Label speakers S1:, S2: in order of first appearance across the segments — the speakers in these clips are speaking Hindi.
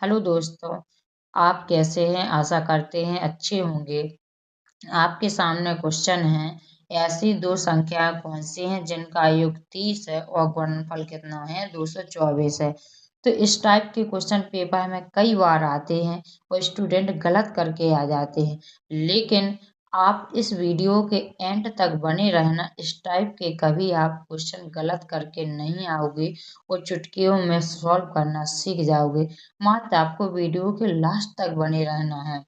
S1: हेलो दोस्तों, आप कैसे हैं? आशा करते हैं अच्छे होंगे। आपके सामने क्वेश्चन है, ऐसी दो संख्याएं कौन सी हैं जिनका योग 30 है और गुणनफल कितना है 224 है। तो इस टाइप के क्वेश्चन पेपर में कई बार आते हैं और स्टूडेंट गलत करके आ जाते हैं, लेकिन आप इस वीडियो के एंड तक बने रहना। इस टाइप के कभी आप क्वेश्चन गलत करके नहीं आओगे और चुटकियों में सॉल्व करना सीख जाओगे। मात्र आपको वीडियो के लास्ट तक बने रहना है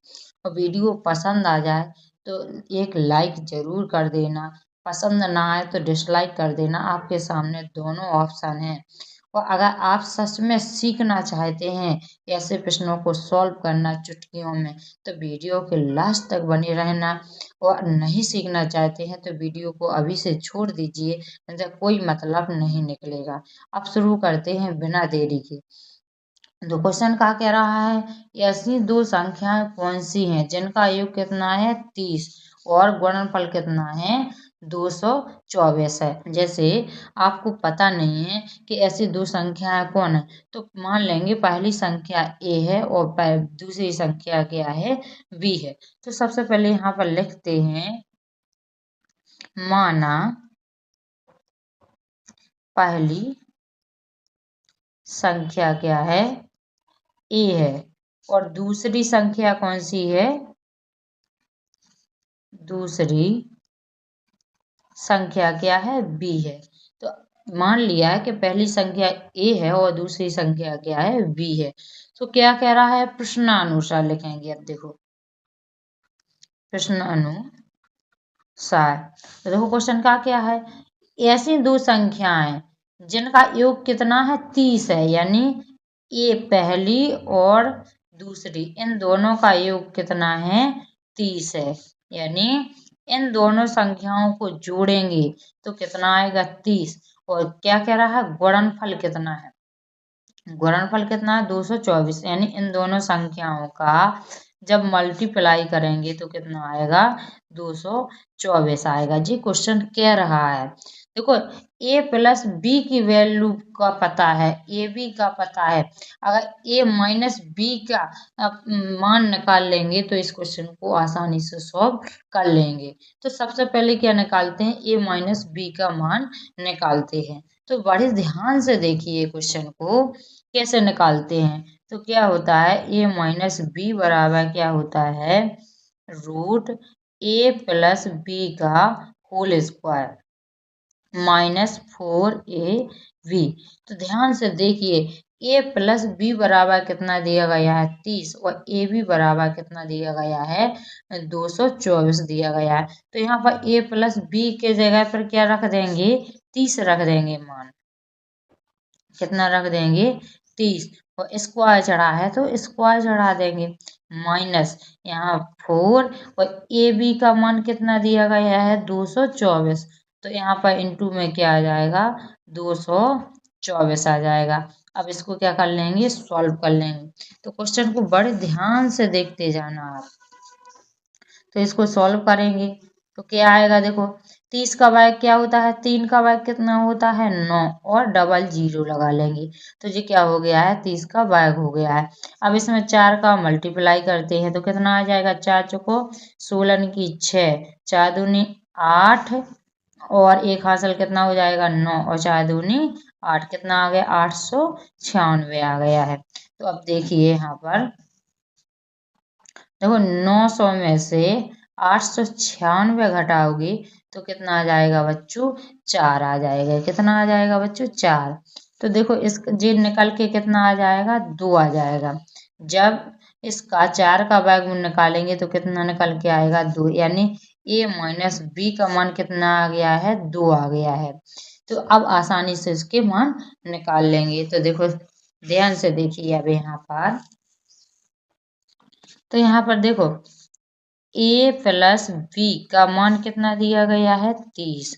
S1: और वीडियो पसंद आ जाए तो एक लाइक जरूर कर देना, पसंद ना आए तो डिसलाइक कर देना। आपके सामने दोनों ऑप्शन हैं। और अगर आप सच में सीखना चाहते हैं ऐसे प्रश्नों को सॉल्व करना चुटकियों में, तो वीडियो के लास्ट तक बने रहना। और नहीं सीखना चाहते हैं तो वीडियो को अभी से छोड़ दीजिए, नहीं तो कोई मतलब नहीं निकलेगा। अब शुरू करते हैं बिना देरी के। तो क्वेश्चन क्या कह रहा है, ऐसी दो संख्याएं कौन सी हैं जिनका योग कितना है 30 और गुणनफल कितना है 224 है। जैसे आपको पता नहीं है कि ऐसी दो संख्याएं कौन है, तो मान लेंगे पहली संख्या a है और दूसरी संख्या क्या है b है। तो सबसे पहले यहाँ पर लिखते हैं, माना पहली संख्या क्या है a है और दूसरी संख्या कौन सी है, दूसरी संख्या क्या है b है। तो मान लिया है कि पहली संख्या a है और दूसरी संख्या क्या है b है। तो क्या कह रहा है, प्रश्नानुसार लिखेंगे। अब देखो प्रश्नानुसार, तो देखो क्वेश्चन का क्या है, ऐसी दो संख्याएं जिनका योग कितना है 30 है, यानी a पहली और दूसरी, इन दोनों का योग कितना है 30 है। यानी इन दोनों संख्याओं को जोड़ेंगे तो कितना आएगा 30। और क्या कह रहा है, गुणनफल कितना है, गुणनफल कितना है 224। यानी इन दोनों संख्याओं का जब मल्टीप्लाई करेंगे तो कितना आएगा 224 आएगा। जी क्वेश्चन कह रहा है, देखो a प्लस बी की वैल्यू का पता है, ए बी का पता है। अगर a माइनस बी का मान निकाल लेंगे तो इस क्वेश्चन को आसानी से सॉल्व कर लेंगे। तो सबसे पहले क्या निकालते हैं, a माइनस बी का मान निकालते हैं। तो बड़े ध्यान से देखिए क्वेश्चन को कैसे निकालते हैं। तो क्या होता है, a माइनस बी बराबर क्या होता है, रूट a प्लस बी का होल स्क्वायर -4ab। तो ध्यान से देखिए, a प्लस बी बराबर कितना दिया गया है 30 और ए बी बराबर कितना दिया गया है 224 दिया गया है। तो यहाँ पर a प्लस बी के जगह पर क्या रख देंगे, 30 रख देंगे। मान कितना रख देंगे 30, और स्क्वायर चढ़ा है तो स्क्वायर चढ़ा देंगे, माइनस यहाँ 4 और ए बी का मान कितना दिया गया है 224। तो यहाँ पर इंटू में क्या आ जाएगा 224 आ जाएगा। अब इसको क्या कर लेंगे, सॉल्व कर लेंगे। तो क्वेश्चन को बड़े ध्यान से देखते जाना आप। तो इसको सॉल्व करेंगे तो क्या आएगा, देखो 30 का वर्ग क्या होता है, 3 का वर्ग कितना होता है 9, और डबल जीरो लगा लेंगे। तो ये क्या हो गया है, 30 का वर्ग हो गया है। अब इसमें 4 का मल्टीप्लाई करते हैं तो कितना आ जाएगा, 4 चौको 16 की 6, 4 दूनी 8, और एक हासिल कितना हो जाएगा 9, और 4 दूनी 8, कितना आ गया 896 आ गया है। तो अब देखिए यहाँ पर, देखो 900 में से 896 घटाओगे तो कितना आ जाएगा बच्चों, 4 आ जाएगा। कितना आ जाएगा बच्चों, 4। तो देखो इस जी निकल के कितना आ जाएगा, 2 आ जाएगा। जब इसका 4 का वर्गमूल निकालेंगे तो कितना निकल के आएगा 2, यानी a माइनस बी का मान कितना आ गया है 2 आ गया है। तो अब आसानी से इसके मान निकाल लेंगे। तो देखो ध्यान से देखिए, अब यहाँ पर, तो यहाँ पर देखो a प्लस बी का मान कितना दिया गया है 30,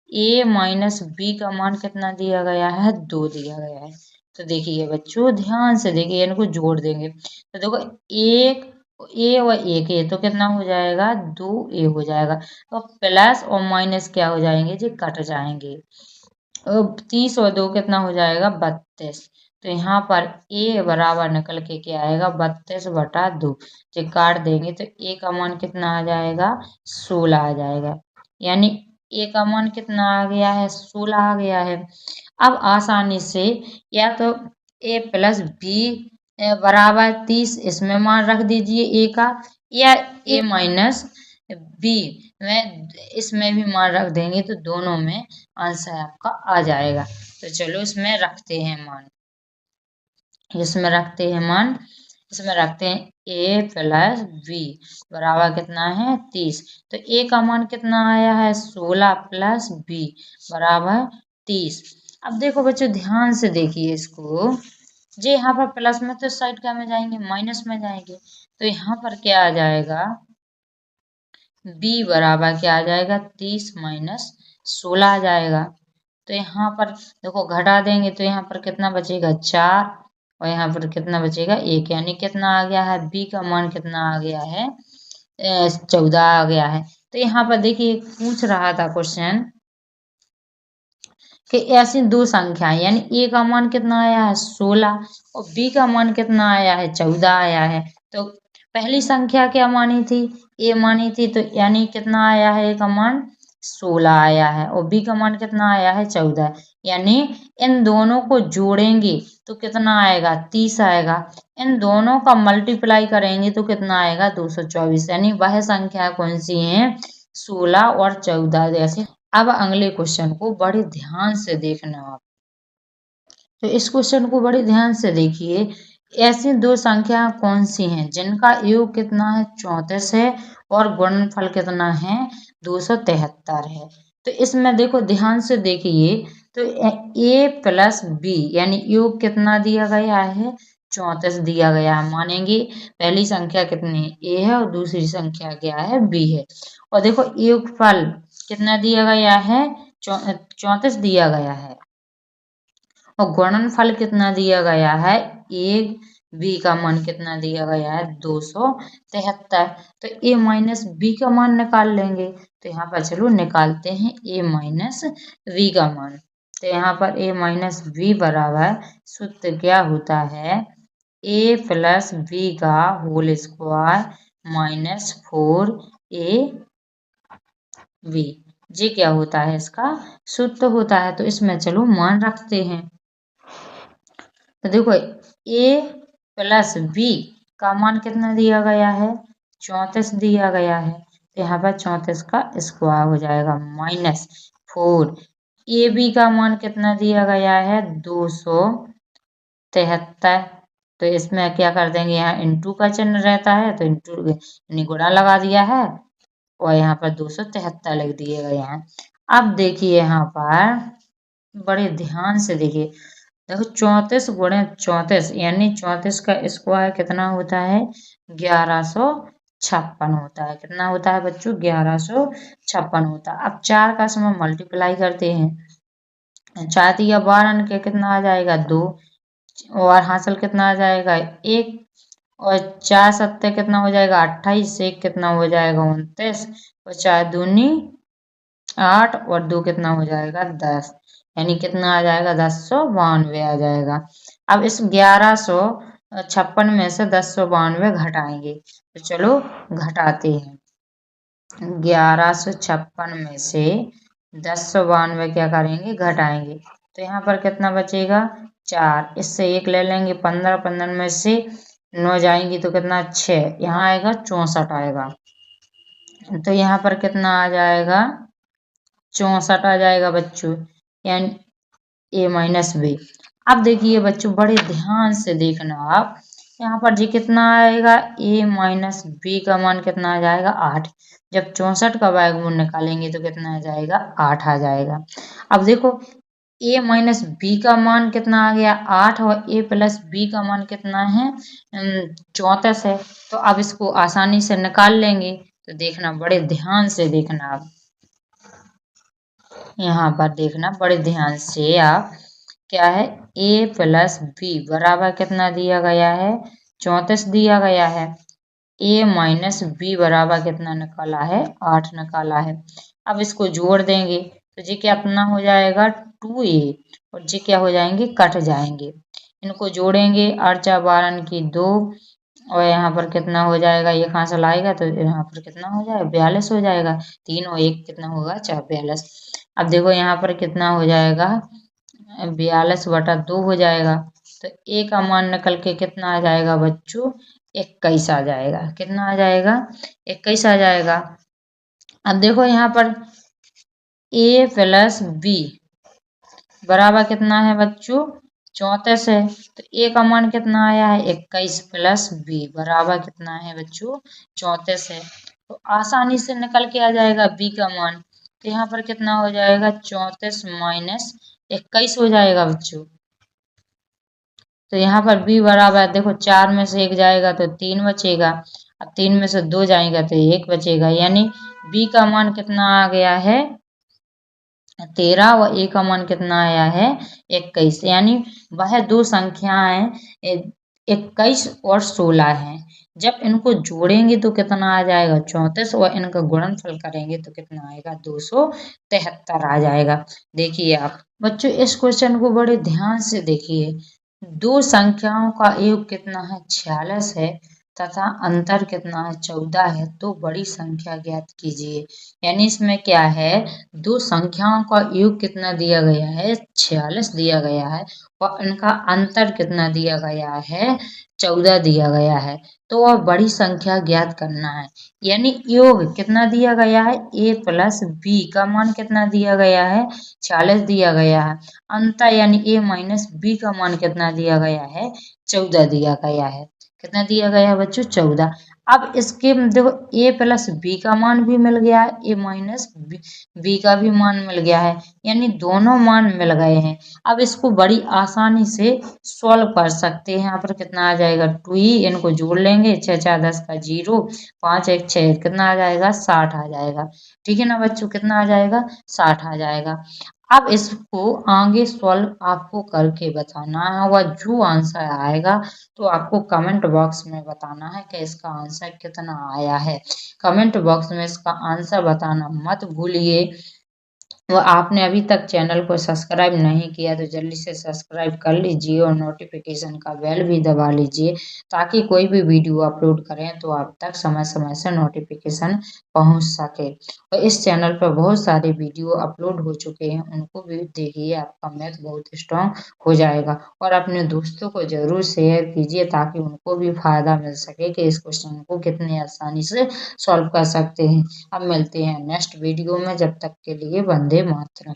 S1: a माइनस बी का मान कितना दिया गया है 2 दिया गया है। तो देखिए बच्चों ध्यान से देखिए, इनको जोड़ देंगे तो देखो एक a और एक a तो कितना हो जाएगा 2a हो जाएगा। तो प्लस और माइनस क्या हो जाएंगे जी, कट जाएंगे। 30 और 2 कितना हो जाएगा 32। तो यहाँ पर ए बराबर निकल के क्या आएगा 32/2। जब काट देंगे तो ए का मान कितना आ जाएगा 16 आ जाएगा। यानी ए का मान कितना आ गया है 16 आ गया है। अब आसानी से या तो ए प्लस बी बराबर 30 इसमें मान रख दीजिए ए का, या ए माइनस बी में इसमें भी मान रख देंगे तो दोनों में आंसर आपका आ जाएगा। तो चलो इसमें रखते हैं मान, इसमें रखते हैं मान, इसमें रखते हैं ए प्लस बी बराबर कितना है 30। तो ए का मान कितना आया है 16 प्लस बी बराबर 30। अब देखो बच्चों ध्यान से देखिए इसको, जे यहाँ पर प्लस में तो साइड क्या में जाएंगे माइनस में जाएंगे, तो यहाँ पर क्या आ जाएगा b बराबर क्या आ जाएगा 30 माइनस 16 आ जाएगा। तो यहाँ पर देखो घटा देंगे तो यहाँ पर कितना बचेगा 4 और यहाँ पर कितना बचेगा 1, यानी कितना आ गया है b का मान कितना आ गया है 14 आ गया है। तो यहाँ पर देखिए पूछ रहा था क्वेश्चन कि ऐसी दो संख्याएं, यानी ए का मान कितना आया है 16 और बी का मान कितना आया है 14 आया है। तो पहली संख्या क्या मानी थी ए मानी थी, तो यानी कितना आया है ए का मान 16 आया है और बी का मान कितना आया है 14, यानी इन दोनों को जोड़ेंगे तो कितना आएगा 30 आएगा, इन दोनों का मल्टीप्लाई करेंगे तो कितना आएगा 224, यानी वह संख्या कौन सी है 16 और 14 जैसे। अब अगले क्वेश्चन को बड़े ध्यान से देखना आप, तो इस क्वेश्चन को बड़े ध्यान से देखिए। ऐसी दो संख्या कौन सी हैं जिनका योग कितना है 34 है और गुणनफल कितना है 273 है। तो इसमें देखो ध्यान से देखिए, तो ए प्लस बी यानी योग कितना दिया गया है 34 दिया गया है। मानेंगे पहली संख्या कितनी ए है और दूसरी संख्या क्या है बी है। और देखो योगफल कितना दिया गया है 34 दिया गया है और गुणनफल कितना दिया गया है एक, बी का मान कितना दिया गया है 273। तो ए माइनस बी का मान निकाल लेंगे, तो यहाँ पर चलो निकालते हैं ए माइनस बी का मान। तो यहाँ पर ए माइनस बी बराबर सूत्र क्या होता है ए प्लस बी का whole square minus 4 a b, ये क्या होता है इसका सूत्र होता है। तो इसमें चलो मान रखते हैं, तो देखो ए प्लस बी का मान कितना दिया गया है 34 दिया गया है, तो यहाँ पर 34 का स्क्वायर हो जाएगा माइनस 4 ए बी का मान कितना दिया गया है 273। तो इसमें क्या कर देंगे यहाँ इंटू का चिन्ह रहता है तो इंटू यानी गुणा लगा दिया है और यहाँ पर 273 लिख दिए गए हैं। अब देखिए यहाँ पर बड़े ध्यान से देखिए, देखो 34 गुणे 34 यानी 34 का स्क्वायर कितना होता है 1156 होता है। कितना होता है बच्चों 1156 होता है। अब 4 का समय मल्टीप्लाई करते हैं, 4 दिया 12 के कितना आ जाएगा 2 और हासिल कितना आ जाएगा 1 और 4 सत्ते कितना हो जाएगा 28, एक कितना हो जाएगा 29 और 4 दूनी 8 और 2 कितना हो जाएगा 10, यानी कितना आ जाएगा 1092 आ जाएगा। अब इस 1156 में से 1092 घटाएंगे, तो चलो घटाते हैं। 1156 में से 1092 क्या करेंगे घटाएंगे, तो यहाँ पर कितना बचेगा 4, इससे 1 ले लेंगे 15, 15 में से 9 जाएंगी तो कितना 6, यहाँ आएगा 64 आएगा। तो यहाँ पर कितना आ जाएगा 64 आ जाएगा बच्चों, यानी ए माइनस बी। अब देखिए बच्चों बड़े ध्यान से देखना आप, यहाँ पर जी कितना आएगा ए माइनस बी का मान कितना आ जाएगा 8, जब 64 का वर्गमूल निकालेंगे तो कितना आ जाएगा 8 आ जाएगा। अब देखो ए माइनस बी का मान कितना आ गया 8 और ए प्लस बी का मान कितना है 34 है। तो अब इसको आसानी से निकाल लेंगे, तो देखना बड़े ध्यान से देखना आप, यहाँ पर देखना बड़े ध्यान से आप, क्या है ए प्लस बी बराबर कितना दिया गया है 34 दिया गया है, ए माइनस बी बराबर कितना निकाला है 8 निकाला है। अब इसको जोड़ देंगे तो जी कितना हो जाएगा 2a और जी क्या हो जाएंगे कट जाएंगे, इनको जोड़ेंगे 8 4 12 की 2 और यहाँ पर कितना हो जाएगा, ये कहाँ से लाएगा तो यहाँ पर कितना हो जाएगा 42 हो जाएगा। 3 और 1 कितना होगा 4 42। अब देखो यहाँ पर कितना हो जाएगा 42/2 हो जाएगा। तो ए का मान निकल के कितना आ जाएगा बच्चों 21 आ जाएगा। कितना आ जाएगा 21 आ जाएगा। अब देखो यहाँ पर ए प्लस बी बराबर कितना है बच्चों 34 है। तो ए का मान कितना आया है 21 प्लस बी बराबर कितना है बच्चों 34 है। तो आसानी से निकल के आ जाएगा बी का मान। तो यहाँ पर कितना हो जाएगा 34 माइनस 21 हो जाएगा बच्चों। तो यहाँ पर बी बराबर देखो 4 में से 1 जाएगा तो 3 बचेगा। अब 3 में से 2 जाएगा तो 1 बचेगा, यानी बी का मान कितना आ गया है 13 व ए का मान कितना आया है 21। यानी वह दो संख्याएं 21 और 16 है। जब इनको जोड़ेंगे तो कितना आ जाएगा 34 और इनका गुणनफल करेंगे तो कितना आएगा 273 आ जाएगा। देखिए आप बच्चों इस क्वेश्चन को बड़े ध्यान से देखिए। दो संख्याओं का योग कितना है 46 है तथा अंतर कितना है 14 है। तो बड़ी संख्या ज्ञात कीजिए। यानी इसमें क्या है दो संख्याओं का योग कितना दिया गया है 46 दिया गया है और इनका अंतर कितना दिया गया है 14 दिया गया है। तो वह बड़ी संख्या ज्ञात करना है। यानी योग कितना दिया गया है ए प्लस बी का मान कितना दिया गया है 46 दिया गया है। अंतर यानी ए माइनस बी का मान कितना दिया गया है 14 दिया गया है। कितना दिया गया है बच्चों 14। अब इसके देखो ए प्लस बी का मान भी मिल गया है, ए माइनस बी का भी मान मिल गया है, यानी दोनों मान मिल गए हैं। अब इसको बड़ी आसानी से सॉल्व कर सकते हैं। यहाँ पर कितना आ जाएगा 2 ही, इनको जोड़ लेंगे 6 4 10 का 0 5 1 6 कितना आ जाएगा 60 आ जाएगा। ठीक है ना बच्चों, कितना आ जाएगा 60 आ जाएगा। अब इसको आगे सॉल्व आपको करके बताना है और जो आंसर आएगा तो आपको कमेंट बॉक्स में बताना है कि इसका आंसर कितना आया है। कमेंट बॉक्स में इसका आंसर बताना मत भूलिए। वो आपने अभी तक चैनल को सब्सक्राइब नहीं किया तो जल्दी से सब्सक्राइब कर लीजिए और नोटिफिकेशन का बेल भी दबा लीजिए ताकि कोई भी वीडियो अपलोड करें तो आप तक समय समय से नोटिफिकेशन पहुंच सके। और इस चैनल पर बहुत सारे वीडियो अपलोड हो चुके हैं, उनको भी देखिए, आपका मैथ बहुत स्ट्रांग हो जाएगा। और अपने दोस्तों को जरूर शेयर कीजिए ताकि उनको भी फायदा मिल सके कि इस क्वेश्चन को कितनी आसानी से सॉल्व कर सकते हैं। अब मिलते हैं नेक्स्ट वीडियो में, जब तक के लिए वंदे मातरम।